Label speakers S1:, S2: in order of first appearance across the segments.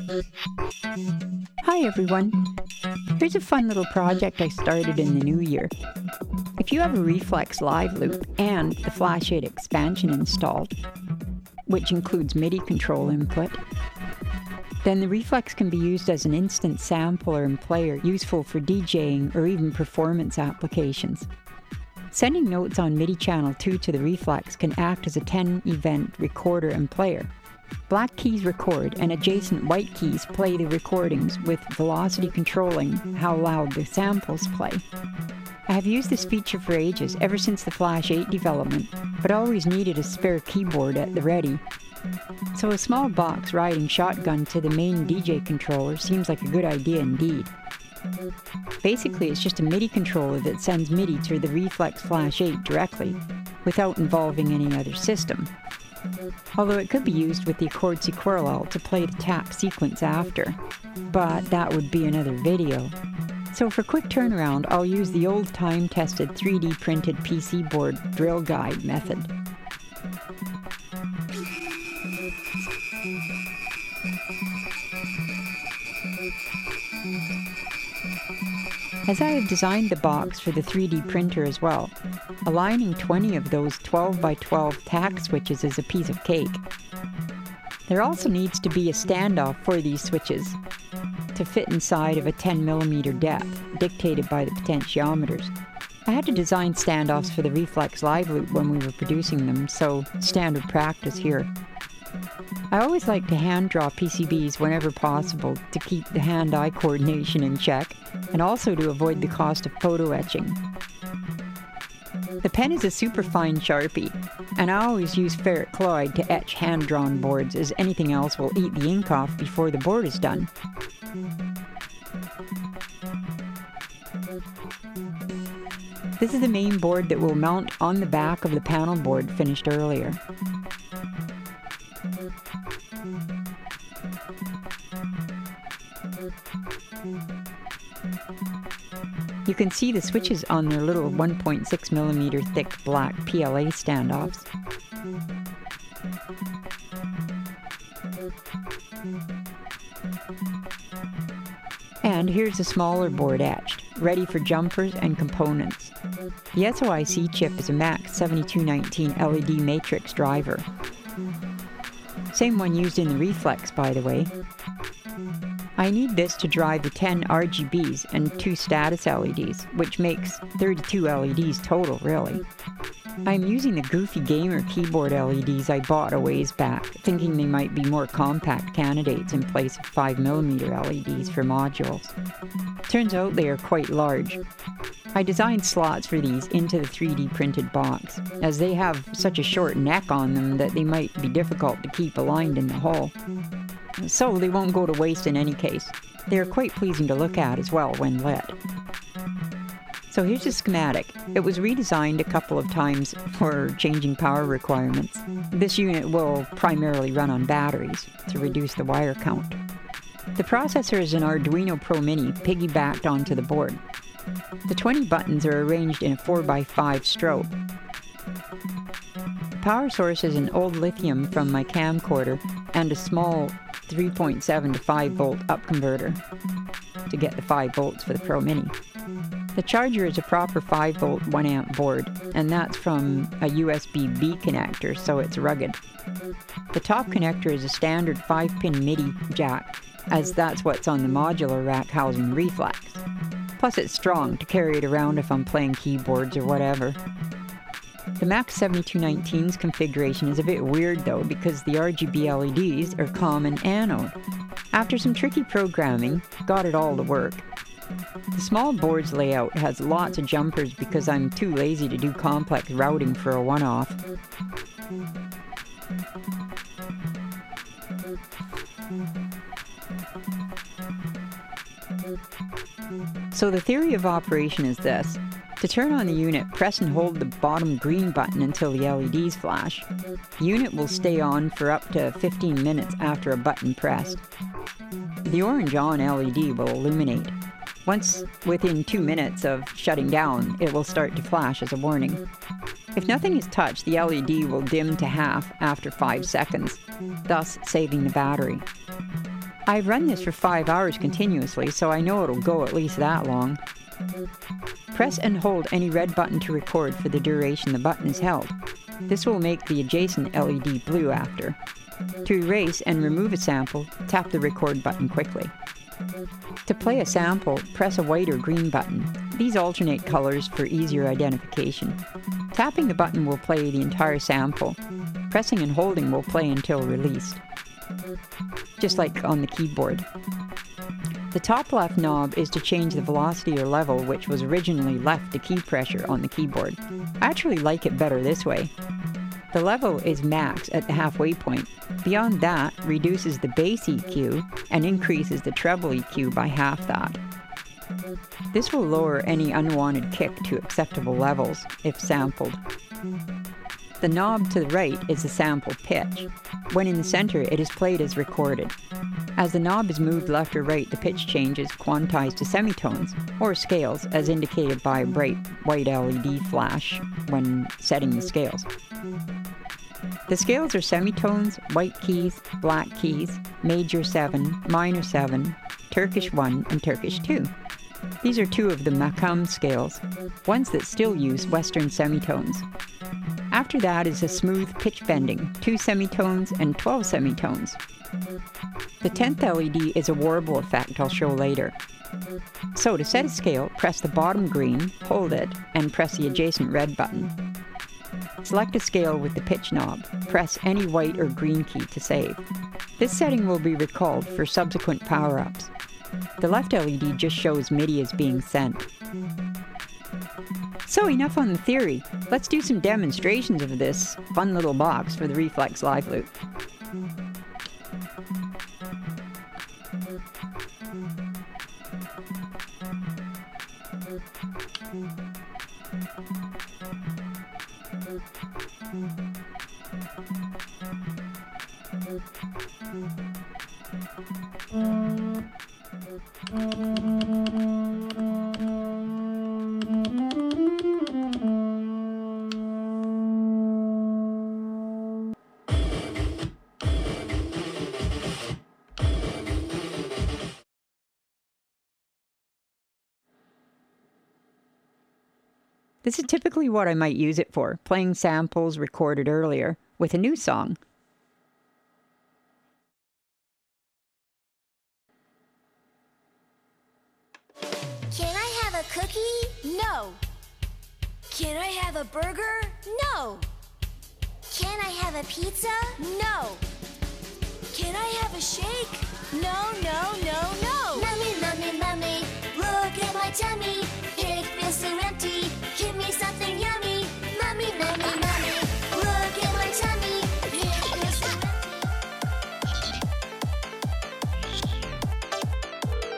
S1: Hi everyone. Here's a fun little project I started in the new year. If you have a Reflex live loop and the Flash-8 expansion installed, which includes MIDI control input, then the Reflex can be used as an instant sampler and player, useful for DJing or even performance applications. Sending notes on MIDI channel 2 to the Reflex can act as a 10-event recorder and player. Black keys record and adjacent white keys play the recordings, with velocity controlling how loud the samples play. I have used this feature for ages, ever since the Flash-8 development, but always needed a spare keyboard at the ready. So a small box riding shotgun to the main DJ controller seems like a good idea indeed. Basically, it's just a MIDI controller that sends MIDI to the Reflex Flash-8 directly, without involving any other system. Although it could be used with the Accord Sequential to play the tap sequence after, but that would be another video. So for quick turnaround, I'll use the old time-tested 3D printed PC board drill guide method. As I have designed the box for the 3D printer as well, aligning 20 of those 12x12 tack switches is a piece of cake. There also needs to be a standoff for these switches to fit inside of a 10mm depth, dictated by the potentiometers. I had to design standoffs for the Reflex Live Loop when we were producing them, so standard practice here. I always like to hand draw PCBs whenever possible to keep the hand-eye coordination in check, and also to avoid the cost of photo etching. The pen is a super fine Sharpie, and I always use ferric chloride to etch hand-drawn boards, as anything else will eat the ink off before the board is done. This is the main board that will mount on the back of the panel board finished earlier. You can see the switches on their little 1.6mm thick black PLA standoffs. And here's a smaller board etched, ready for jumpers and components. The SOIC chip is a MAX 7219 LED matrix driver. Same one used in the Reflex, by the way. I need this to drive the 10 RGBs and 2 status LEDs, which makes 32 LEDs total, really. I'm using the goofy gamer keyboard LEDs I bought a ways back, thinking they might be more compact candidates in place of 5mm LEDs for modules. Turns out they are quite large. I designed slots for these into the 3D printed box, as they have such a short neck on them that they might be difficult to keep aligned in the hole. So they won't go to waste in any case. They are quite pleasing to look at as well when lit. So here's a schematic. It was redesigned a couple of times for changing power requirements. This unit will primarily run on batteries to reduce the wire count. The processor is an Arduino Pro Mini piggybacked onto the board. The 20 buttons are arranged in a 4x5 stroke. The power source is an old Lithium from my camcorder and a small 3.7 to 5 volt up converter to get the 5 volts for the Pro Mini. The charger is a proper 5 volt 1 amp board, and that's from a USB-B connector, so it's rugged. The top connector is a standard 5-pin MIDI jack, as that's what's on the modular rack housing Reflex. Plus it's strong to carry it around if I'm playing keyboards or whatever. The MAX 7219's configuration is a bit weird though, because the RGB LEDs are common anode. After some tricky programming, got it all to work. The small board's layout has lots of jumpers because I'm too lazy to do complex routing for a one-off. So the theory of operation is this. To turn on the unit, press and hold the bottom green button until the LEDs flash. The unit will stay on for up to 15 minutes after a button pressed. The orange on LED will illuminate. Once within 2 minutes of shutting down, it will start to flash as a warning. If nothing is touched, the LED will dim to half after 5 seconds, thus saving the battery. I've run this for 5 hours continuously, so I know it'll go at least that long. Press and hold any red button to record for the duration the button is held. This will make the adjacent LED blue after. To erase and remove a sample, tap the record button quickly. To play a sample, press a white or green button. These alternate colors for easier identification. Tapping the button will play the entire sample. Pressing and holding will play until released, just like on the keyboard. The top left knob is to change the velocity or level, which was originally left to key pressure on the keyboard. I actually like it better this way. The level is max at the halfway point. Beyond that, reduces the bass EQ and increases the treble EQ by half that. This will lower any unwanted kick to acceptable levels if sampled. The knob to the right is the sample pitch. When in the center, it is played as recorded. As the knob is moved left or right, the pitch changes quantized to semitones, or scales, as indicated by a bright white LED flash when setting the scales. The scales are semitones, white keys, black keys, major 7, minor 7, Turkish 1, and Turkish 2. These are two of the makam scales, ones that still use Western semitones. After that is a smooth pitch bending, 2 semitones and 12 semitones. The 10th LED is a warble effect I'll show later. So to set a scale, press the bottom green, hold it, and press the adjacent red button. Select a scale with the pitch knob. Press any white or green key to save. This setting will be recalled for subsequent power-ups. The left LED just shows MIDI is being sent. So enough on the theory. Let's do some demonstrations of this fun little box for the Reflex Live Loop. This is typically what I might use it for, playing samples recorded earlier with a new song.
S2: Can I have a cookie? No. Can I have a burger? No. Can I have a pizza? No. Can I have a shake? No, no, no, no. Mommy, mommy, mommy, look at my tummy. It feels so empty. Give me something yummy. Mommy, mommy, mommy, look at my tummy. It feels so empty.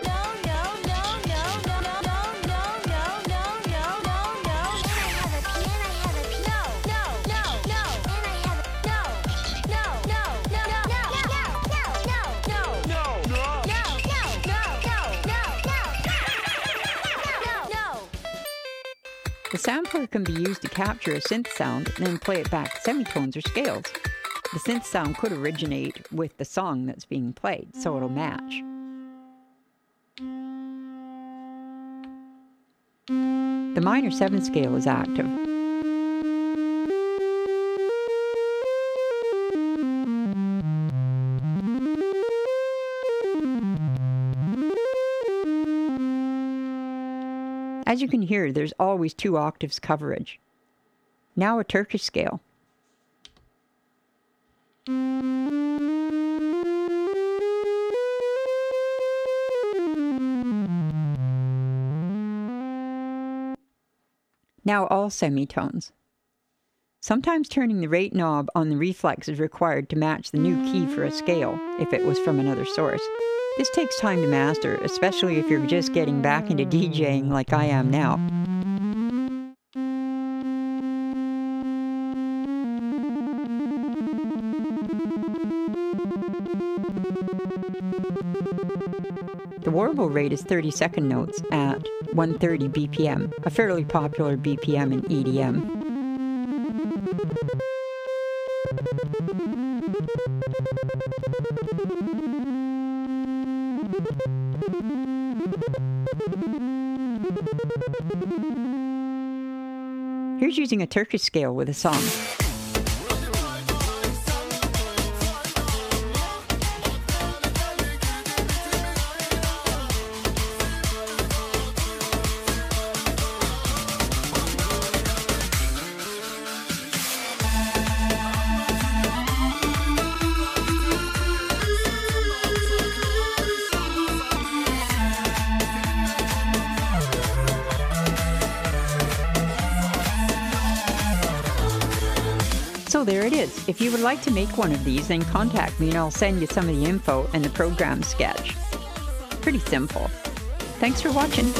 S2: No, no, no, no, no, no, no, no, no, no, no, no. Can I have a pea? Can I have a pea? No, no, no, no. Can I have a no, no, no, no, no, no, no, no, no, no, no, no, no, no, no.
S1: The sampler can be used to capture a synth sound and then play it back semitones or scales. The synth sound could originate with the song that's being played, so it'll match. The minor 7 scale is active. As you can hear, there's always 2 octaves coverage. Now a Turkish scale. Now all semitones. Sometimes turning the rate knob on the Reflex is required to match the new key for a scale, if it was from another source. This takes time to master, especially if you're just getting back into DJing like I am now. The warble rate is 30-second notes at 130 BPM, a fairly popular BPM in EDM. Here's using a Turkish scale with a song. So there it is. If you would like to make one of these, then contact me and I'll send you some of the info and the program sketch. Pretty simple. Thanks for watching.